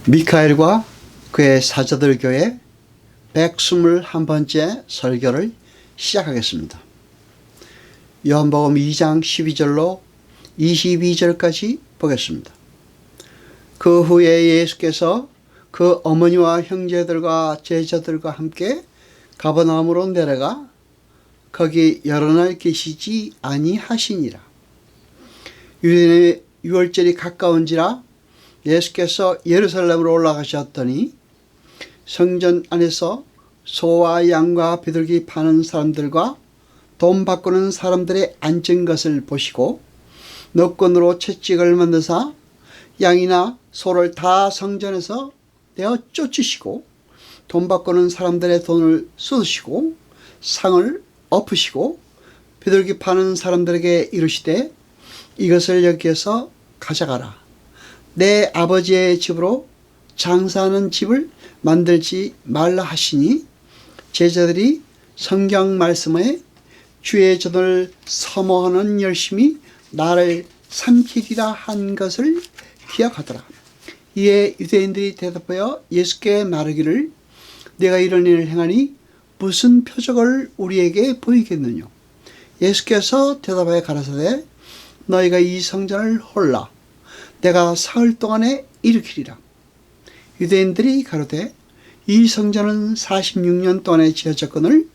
미카엘과 그의 사자들 교회 121번째 설교를 시작하겠습니다. 요한복음 2장 12절로 22절까지 보겠습니다. 그 후에 예수께서 그 어머니와 형제들과 제자들과 함께 가버나움으로 내려가 거기 여러 날 계시지 아니하시니라. 유대인의 유월절이 가까운지라 예수께서 예루살렘으로 올라가셨더니 성전 안에서 소와 양과 비둘기 파는 사람들과 돈 바꾸는 사람들의 앉은 것을 보시고 너권으로 채찍을 만드사 양이나 소를 다 성전에서 내어 쫓으시고 돈 바꾸는 사람들의 돈을 쏟으시고 상을 엎으시고 비둘기 파는 사람들에게 이르시되 이것을 여기에서 가져가라. 내 아버지의 집으로 장사하는 집을 만들지 말라 하시니 제자들이 성경 말씀에 주의 전을 사모하는 열심이 나를 삼키리라 한 것을 기억하더라. 이에 유대인들이 대답하여 예수께 말하기를 내가 이런 일을 행하니 무슨 표적을 우리에게 보이겠느냐. 예수께서 대답하여 가라사대 너희가 이 성전을 홀라 내가 사흘 동안에 일으키리라. 유대인들이 가로되 이 성전은 46년 동안에 지어졌거늘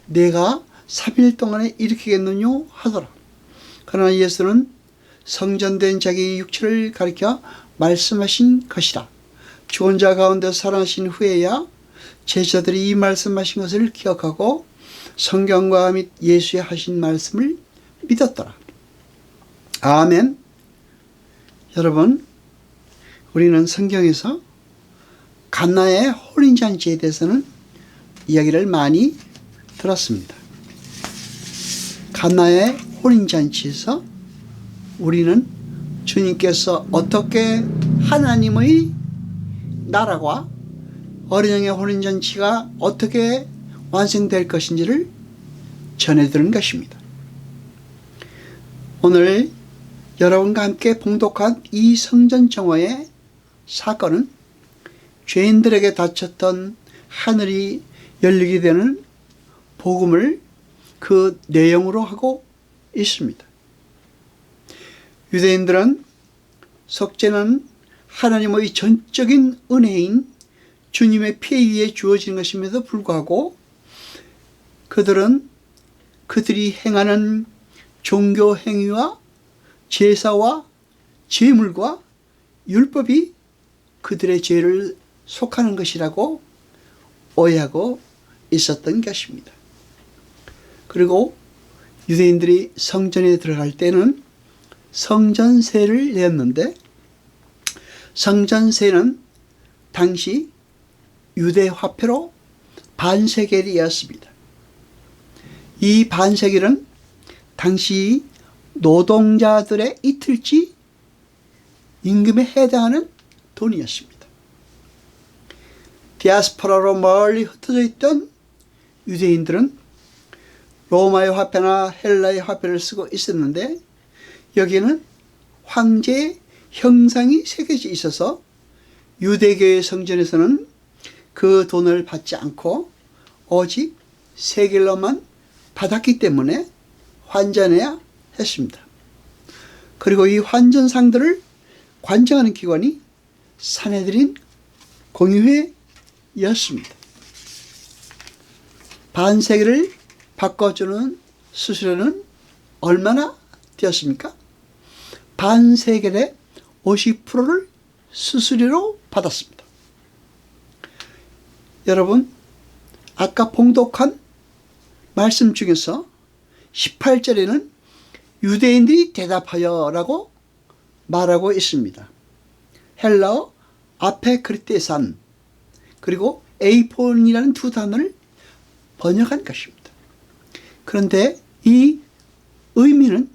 내가 3일 동안에 일으키겠느냐 하더라. 그러나 예수는 성전된 자기 육체를 가리켜 말씀하신 것이라. 죽은 자 가운데 살아나신 후에야 제자들이 이 말씀하신 것을 기억하고 성경과 및 예수의 하신 말씀을 믿었더라. 아멘. 여러분, 우리는 성경에서 갓나의 혼인잔치에 대해서는 이야기를 많이 들었습니다. 갓나의 혼인잔치에서 우리는 주님께서 어떻게 하나님의 나라와 어린 양의 혼인잔치가 어떻게 완성될 것인지를 전해드린 것입니다. 오늘 여러분과 함께 봉독한 이 성전 정화의 사건은 죄인들에게 닫혔던 하늘이 열리게 되는 복음을 그 내용으로 하고 있습니다. 유대인들은 속죄는 하나님의 전적인 은혜인 주님의 피에 의해 주어지는 것임에도 불구하고 그들은 그들이 행하는 종교 행위와 제사와 제물과 율법이 그들의 죄를 속하는 것이라고 오해하고 있었던 것입니다. 그리고 유대인들이 성전에 들어갈 때는 성전세를 냈는데 성전세는 당시 유대 화폐로 반세겔이었습니다. 이 반세겔은 당시 노동자들의 이틀치 임금에 해당하는 돈이었습니다. 디아스포라로 멀리 흩어져 있던 유대인들은 로마의 화폐나 헬라의 화폐를 쓰고 있었는데 여기에는 황제의 형상이 새겨져 있어서 유대교의 성전에서는 그 돈을 받지 않고 오직 세겔로만 받았기 때문에 환전해야 했습니다. 그리고 이 환전상들을 관장하는 기관이 산헤드린 공의회였습니다. 반세겔을 바꿔주는 수수료는 얼마나 되었습니까? 반세겔의 50%를 수수료로 받았습니다. 여러분, 아까 봉독한 말씀 중에서 18절에는 유대인들이 대답하여 라고 말하고 있습니다. 헬라어 아페크리테산 그리고 에이폰이라는 두 단어를 번역한 것입니다. 그런데 이 의미는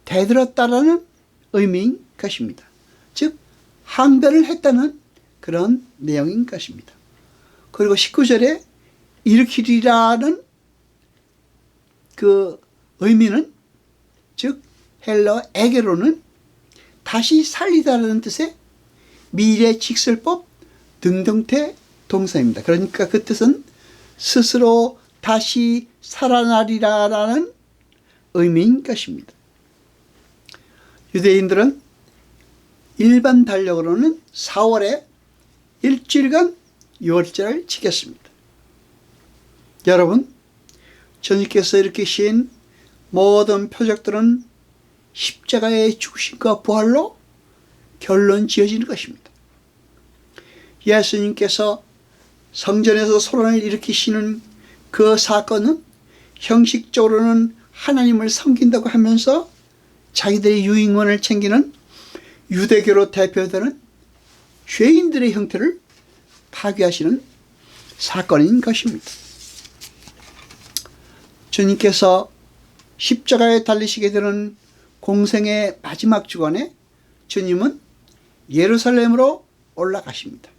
대들었다라는 의미인 것입니다. 즉 항변을 했다는 그런 내용인 것입니다. 그리고 19절에 일으키리라는 그 의미는 즉 헬러 에게로는 다시 살리다라는 뜻의 미래 직설법 등등태 동사입니다. 그러니까 그 뜻은 스스로 다시 살아나리라라는 의미인 것입니다. 유대인들은 일반 달력으로는 4월에 일주일간 유월절을 지켰습니다. 여러분, 주님께서 일으키신 모든 표적들은 십자가의 죽으심과 부활로 결론 지어지는 것입니다. 예수님께서 성전에서 소란을 일으키시는 그 사건은 형식적으로는 하나님을 섬긴다고 하면서 자기들의 유익만을 챙기는 유대교로 대표되는 죄인들의 형태를 파괴하시는 사건인 것입니다. 주님께서 십자가에 달리시게 되는 공생의 마지막 주간에 주님은 예루살렘으로 올라가십니다.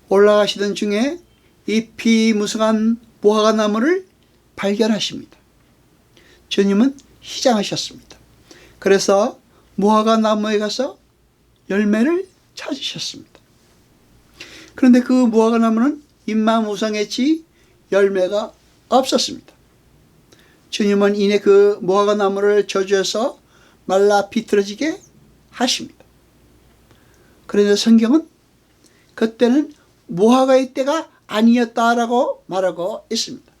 올라가시던 중에 이 피무성한 무화과 나무를 발견하십니다. 주님은 희장하셨습니다. 그래서 무화과 나무에 가서 열매를 찾으셨습니다. 그런데 그 무화과 나무는 잎만 무성했지 열매가 없었습니다. 주님은 이내 그 무화과 나무를 저주해서 말라 비틀어지게 하십니다. 그런데 성경은 그때는 무화과의 때가 아니었다라고 말하고 있습니다.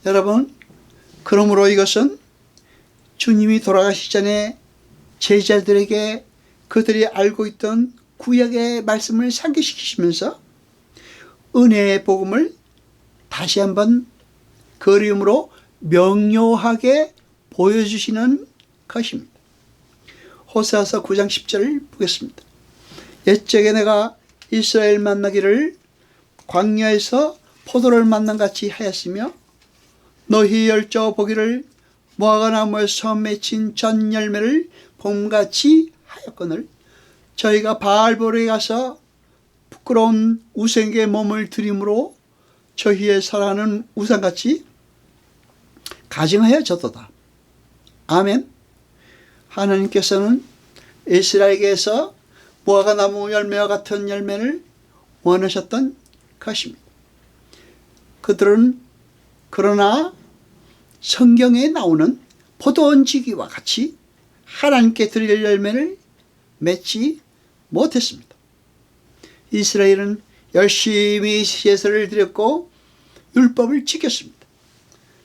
여러분, 그러므로 이것은 주님이 돌아가시기 전에 제자들에게 그들이 알고 있던 구약의 말씀을 상기시키시면서 은혜의 복음을 다시 한번 그림으로 명료하게 보여주시는 것입니다. 호세아서 9장 10절을 보겠습니다. 옛적에 내가 이스라엘 만나기를 광야에서 포도를 만난 같이 하였으며 너희 열조 보기를 무화과 나무에서 맺힌 전 열매를 봄같이 하였거늘 저희가 바알보르에 가서 부끄러운 우상에게 몸을 들임으로 저희의 살아는 우상같이 가증하여졌도다. 아멘. 하나님께서는 이스라엘에게서 무화과 나무 열매와 같은 열매를 원하셨던 것입니다. 그들은 그러나 성경에 나오는 포도원지기와 같이 하나님께 드릴 열매를 맺지 못했습니다. 이스라엘은 열심히 예물을 드렸고 율법을 지켰습니다.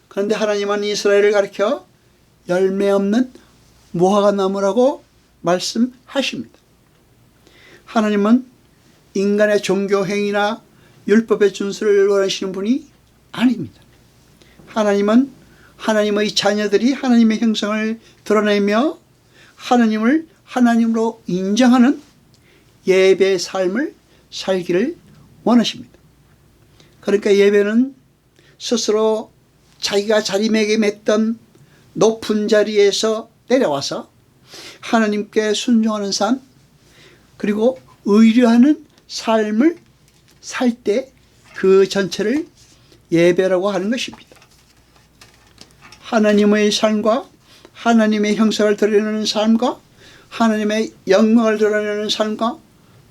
그런데 하나님은 이스라엘을 가리켜 열매 없는 무화과 나무라고 말씀하십니다. 하나님은 인간의 종교 행위나 율법의 준수를 원하시는 분이 아닙니다. 하나님은 하나님의 자녀들이 하나님의 형상을 드러내며 하나님을 하나님으로 인정하는 예배의 삶을 살기를 원하십니다. 그러니까 예배는 스스로 자기가 자리매김했던 높은 자리에서 내려와서 하나님께 순종하는 삶, 그리고 의뢰하는 삶을 살 때 그 전체를 예배라고 하는 것입니다. 하나님의 삶과 하나님의 형상을 드러내는 삶과 하나님의 영광을 드러내는 삶과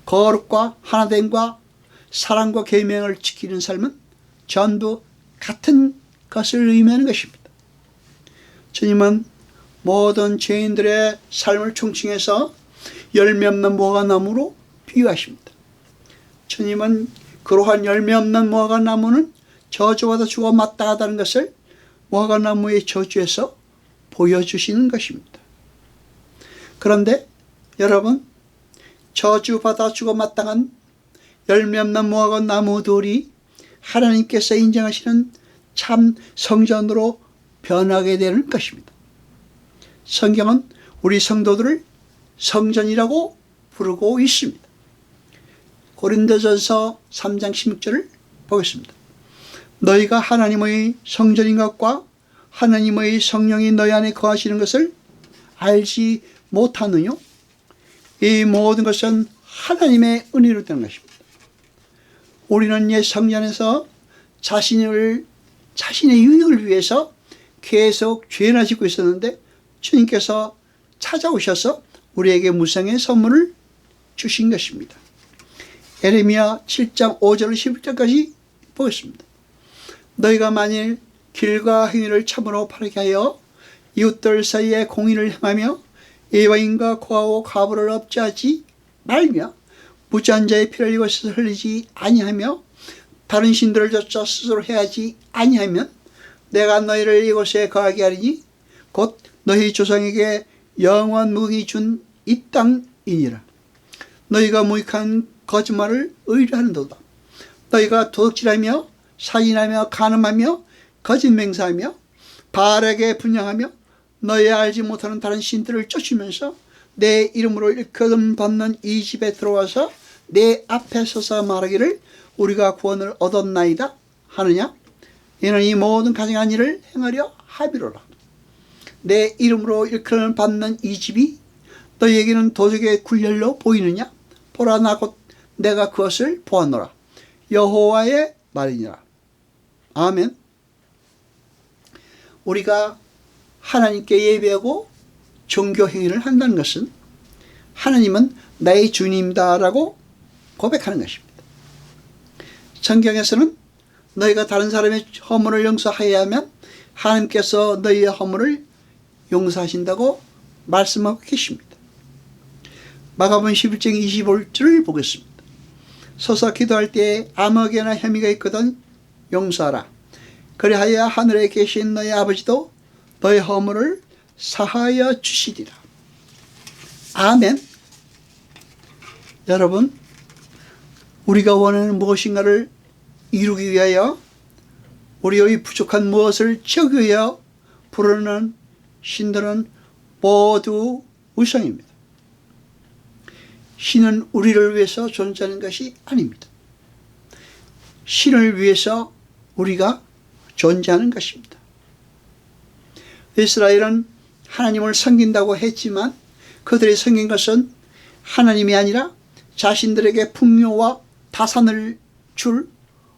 거룩과 하나됨과 사랑과 계명을 지키는 삶은 전부 같은 것을 의미하는 것입니다. 주님은 모든 죄인들의 삶을 총칭해서 열매 없는 무화과 나무로 비유하십니다. 주님은 그러한 열매 없는 무화과 나무는 저주받아 죽어 마땅하다는 것을 무화과 나무의 저주에서 보여주시는 것입니다. 그런데 여러분, 저주받아 죽어 마땅한 열매 없는 무화과 나무들이 하나님께서 인정하시는 참 성전으로 변하게 되는 것입니다. 성경은 우리 성도들을 성전이라고 부르고 있습니다. 고린도전서 3장 16절을 보겠습니다. 너희가 하나님의 성전인 것과 하나님의 성령이 너희 안에 거하시는 것을 알지 못하느뇨? 이 모든 것은 하나님의 은혜로 되는 것입니다. 우리는 옛 성전에서 자신의 유익을 위해서 계속 죄나 짓고 있었는데 주님께서 찾아오셔서 우리에게 무상의 선물을 주신 것입니다. 에레미야 7장 5절 11절까지 보겠습니다. 너희가 만일 길과 행위를 참으로 바르게 하여 이웃들 사이에 공의를 행하며 이방인과 고하고 과부를 업자하지 말며 무지한 자의 피를 이곳에서 흘리지 아니하며 다른 신들을 좇아 스스로 해하지 아니하면 내가 너희를 이곳에 거하게 하리니 곧 너희 조상에게 영원 무기 준 이 땅이니라. 너희가 무익한 거짓말을 의뢰하는도다. 너희가 도둑질하며 살인하며 간음하며 거짓 맹세하며 바알에게 분향하며 너희 알지 못하는 다른 신들을 쫓으면서 내 이름으로 일컬음 받는 이 집에 들어와서 내 앞에 서서 말하기를 우리가 구원을 얻었나이다 하느냐? 이는 이 모든 가증한 일을 행하려 합의로라. 내 이름으로 일컬음 받는 이 집이 너희에게는 도적의 굴렬로 보이느냐? 보라, 나 곧 내가 그것을 보았노라. 여호와의 말이니라. 아멘. 우리가 하나님께 예배하고 종교 행위를 한다는 것은 하나님은 나의 주님이다라고 고백하는 것입니다. 성경에서는 너희가 다른 사람의 허물을 용서하여야 하면 하나님께서 너희의 허물을 용서하신다고 말씀하고 계십니다. 마가복음 11장 25절을 보겠습니다. 서서 기도할 때에 아무개나 혐의가 있거든 용서하라. 그리하여 하늘에 계신 너희 아버지도 너희 허물을 사하여 주시리라. 아멘. 여러분, 우리가 원하는 무엇인가를 이루기 위하여 우리의 부족한 무엇을 채우기 위하여 부르는 신들은 모두 우상입니다. 신은 우리를 위해서 존재하는 것이 아닙니다. 신을 위해서 우리가 존재하는 것입니다. 이스라엘은 하나님을 섬긴다고 했지만 그들이 섬긴 것은 하나님이 아니라 자신들에게 풍요와 다산을 줄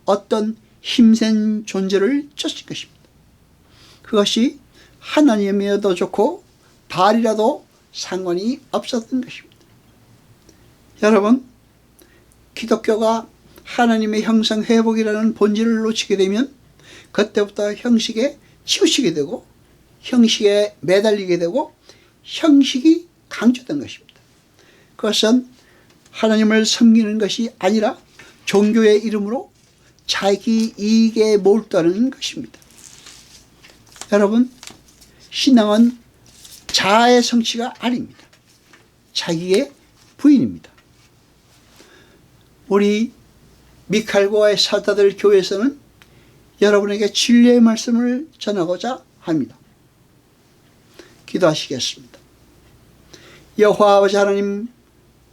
어떤 힘센 존재를 쫓은 것입니다. 그것이 하나님이어도 좋고 바알이라도 상관이 없었던 것입니다. 여러분, 기독교가 하나님의 형상 회복이라는 본질을 놓치게 되면 그때부터 형식에 치우치게 되고 형식에 매달리게 되고 형식이 강조된 것입니다. 그것은 하나님을 섬기는 것이 아니라 종교의 이름으로 자기 이익에 몰두하는 것입니다. 여러분, 신앙은 자아의 성취가 아닙니다. 자기의 부인입니다. 우리 미칼고와의 사도들 교회에서는 여러분에게 진리의 말씀을 전하고자 합니다. 기도하시겠습니다. 여호와 아버지 하나님,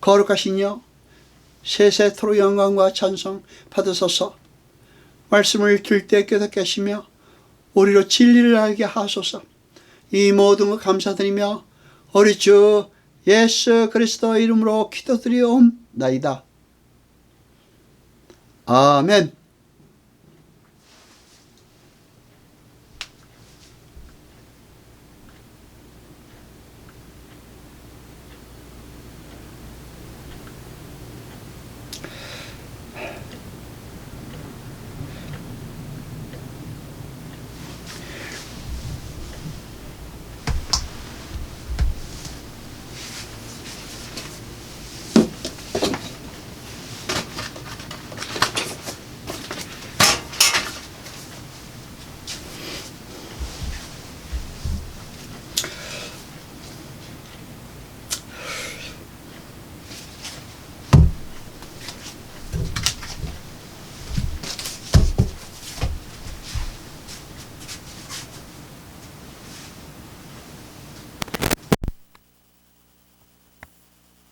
거룩하시며 세세토록 영광과 찬송 받으소서. 말씀을 들을 때 깨닫게 하시며 우리로 진리를 알게 하소서. 이 모든 것 감사드리며 우리 주 예수 그리스도 이름으로 기도드리옵나이다. 아멘.